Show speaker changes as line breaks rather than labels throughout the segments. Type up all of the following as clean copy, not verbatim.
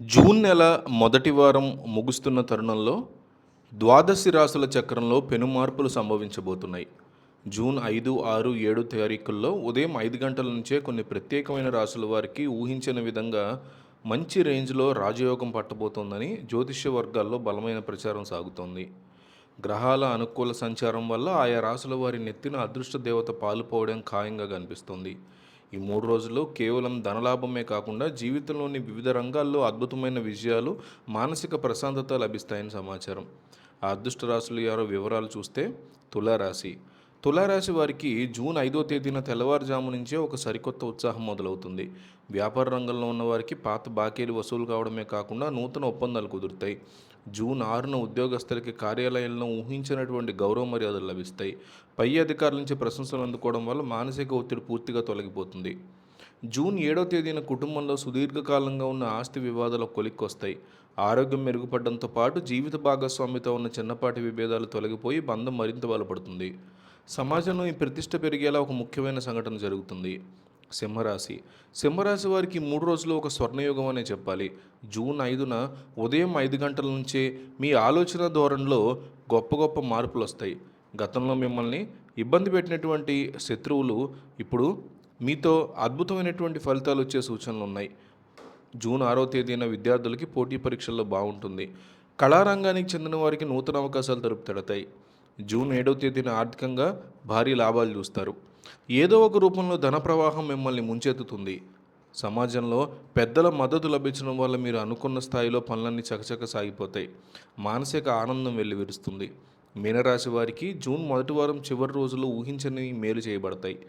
June నెల మొదటి వారం ముగుస్తున్న తరుణంలో ద్వాదశి రాశుల చక్రంలో పెను మార్పులు సంభవించబోతున్నాయి. జూన్ 5, 6, 7 తారీఖుల్లో ఉదయం 5 గంటల నుంచే కొన్ని ప్రత్యేకమైన రాశుల వారికి ఊహించని విధంగా మంచి రేంజ్లో రాజయోగం పట్టబోతోందని జ్యోతిష్య వర్గాల్లో బలమైన ప్రచారం సాగుతోంది. గ్రహాల అనుకూల సంచారం వల్ల ఆయా రాశుల వారి నెత్తిన అదృష్ట దేవత పాలుపోవడం ఖాయంగా కనిపిస్తోంది. ఈ 3 రోజుల్లో కేవలం ధనలాభమే కాకుండా జీవితంలోని వివిధ రంగాల్లో అద్భుతమైన విజయాలు, మానసిక ప్రశాంతత లభిస్తాయని సమాచారం. ఆ అదృష్ట రాశులు యారో వివరాలు చూస్తే తులారాశి. తులారాశి వారికి జూన్ 5వ తేదీన తెల్లవారుజాము నుంచే ఒక సరికొత్త ఉత్సాహం మొదలవుతుంది. వ్యాపార రంగంలో ఉన్న వారికి పాత బాకీలు వసూలు కావడమే కాకుండా నూతన ఒప్పందాలు కుదురుతాయి. జూన్ 6న ఉద్యోగస్తులకి కార్యాలయాల్లో ఊహించినటువంటి గౌరవ మర్యాదలు లభిస్తాయి. పై అధికారుల నుంచి ప్రశంసలు అందుకోవడం వల్ల మానసిక ఒత్తిడి పూర్తిగా తొలగిపోతుంది. జూన్ 7వ తేదీన కుటుంబంలో సుదీర్ఘకాలంగా ఉన్న ఆస్తి వివాదాలు కొలిక్కొస్తాయి. ఆరోగ్యం మెరుగుపడడంతో పాటు జీవిత భాగస్వామితో ఉన్న చిన్నపాటి విభేదాలు తొలగిపోయి బంధం మరింత బలపడుతుంది. సమాజంలో ఈ ప్రతిష్ట పెరిగేలా ఒక ముఖ్యమైన సంఘటన జరుగుతుంది. సింహరాశి. సింహరాశి వారికి 3 రోజులు ఒక స్వర్ణయుగం అనే చెప్పాలి. జూన్ 5న ఉదయం 5 గంటల నుంచే మీ ఆలోచన ధోరణిలో గొప్ప గొప్ప మార్పులు వస్తాయి. గతంలో మిమ్మల్ని ఇబ్బంది పెట్టినటువంటి శత్రువులు ఇప్పుడు మీతో అద్భుతమైనటువంటి ఫలితాలు వచ్చే సూచనలు ఉన్నాయి. జూన్ 6వ తేదీన విద్యార్థులకి పోటీ పరీక్షల్లో బాగుంటుంది. కళారంగానికి చెందిన వారికి నూతన అవకాశాలు తలుపుతడతాయి. జూన్ 7వ తేదీన ఆర్థికంగా భారీ లాభాలు చూస్తారు. ఏదో ఒక రూపంలో ధన ప్రవాహం మిమ్మల్ని ముంచెత్తుతుంది. సమాజంలో పెద్దల మద్దతు లభించడం వల్ల మీరు అనుకున్న స్థాయిలో పనులన్నీ చకచక సాగిపోతాయి. మానసిక ఆనందం వెల్లివిరుస్తుంది. మీనరాశి వారికి జూన్ మొదటి వారం చివరి రోజుల్లో ఊహించని మేలు చేయబడతాయి.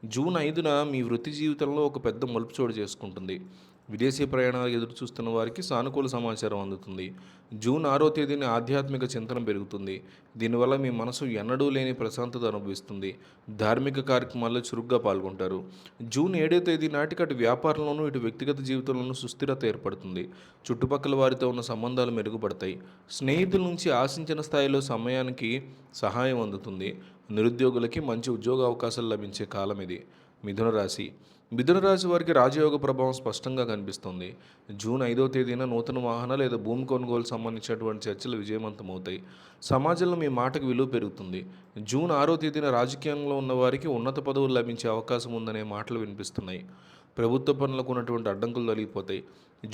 జూన్ 5న మీ వృత్తి జీవితంలో ఒక పెద్ద మలుపు చోటు చేసుకుంటుంది. విదేశీ ప్రయాణాలు ఎదురు చూస్తున్న వారికి సానుకూల సమాచారం అందుతుంది. జూన్ 6వ తేదీన ఆధ్యాత్మిక చింతన పెరుగుతుంది. దీనివల్ల మీ మనసు ఎన్నడూ లేని ప్రశాంతత అనుభవిస్తుంది. ధార్మిక కార్యక్రమాల్లో చురుగ్గా పాల్గొంటారు. జూన్ 7వ తేదీ నాటికి అటు వ్యాపారంలోనూ ఇటు వ్యక్తిగత జీవితంలోనూ సుస్థిరత ఏర్పడుతుంది. చుట్టుపక్కల వారితో ఉన్న సంబంధాలు మెరుగుపడతాయి. స్నేహితుల నుంచి ఆశించిన స్థాయిలో సమయానికి సహాయం అందుతుంది. నిరుద్యోగులకి మంచి ఉద్యోగ అవకాశాలు లభించే కాలం ఇది. మిథున రాశి. మిథున రాశి వారికి రాజయోగ ప్రభావం స్పష్టంగా కనిపిస్తుంది. జూన్ 5వ తేదీన నూతన వాహన లేదా భూమి కొనుగోలు సంబంధించినటువంటి చర్చలు విజయవంతమవుతాయి. సమాజంలో మీ మాటకు విలువ పెరుగుతుంది. జూన్ 6వ తేదీన రాజకీయంలో ఉన్న వారికి ఉన్నత పదవులు లభించే అవకాశం ఉందనే మాటలు వినిపిస్తున్నాయి. ప్రభుత్వ పనులకు ఉన్నటువంటి అడ్డంకులు తొలగిపోతాయి.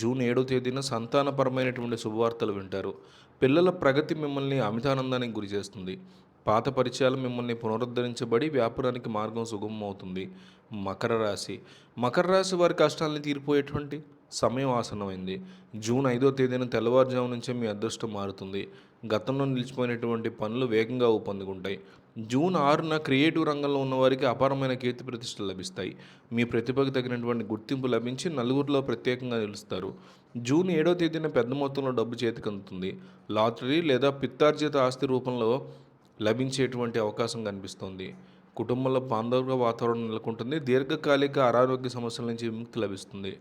జూన్ 7వ తేదీన సంతానపరమైనటువంటి శుభవార్తలు వింటారు. పిల్లల ప్రగతి మిమ్మల్ని అమితానందానికి గురి చేస్తుంది. పాత పరిచయాలు మిమ్మల్ని పునరుద్ధరించబడి వ్యాపారానికి మార్గం సుగమం అవుతుంది. మకర రాశి. మకర రాశి వారి కష్టాలని తీరిపోయేటువంటి సమయం ఆసన్నమైంది. జూన్ 5వ తేదీన తెల్లవారుజాము నుంచే మీ అదృష్టం మారుతుంది. గతంలో నిలిచిపోయినటువంటి పనులు వేగంగా ఊపందుకుంటాయి. జూన్ 6న క్రియేటివ్ రంగంలో ఉన్నవారికి అపారమైన కీర్తి ప్రతిష్టలు లభిస్తాయి. మీ ప్రతిభకు తగినటువంటి గుర్తింపు లభించి నలుగురిలో ప్రత్యేకంగా నిలుస్తారు. జూన్ 7వ తేదీన పెద్ద మొత్తంలో డబ్బు చేతికి అందుతుంది. లాటరీ లేదా పిత్తార్జిత ఆస్తి రూపంలో లభించేటువంటి అవకాశం కనిపిస్తోంది. కుటుంబంలో బాంధవ్య వాతావరణం నెలకొంటుంది. దీర్ఘకాలిక అనారోగ్య సమస్యల నుంచి విముక్తి లభిస్తుంది.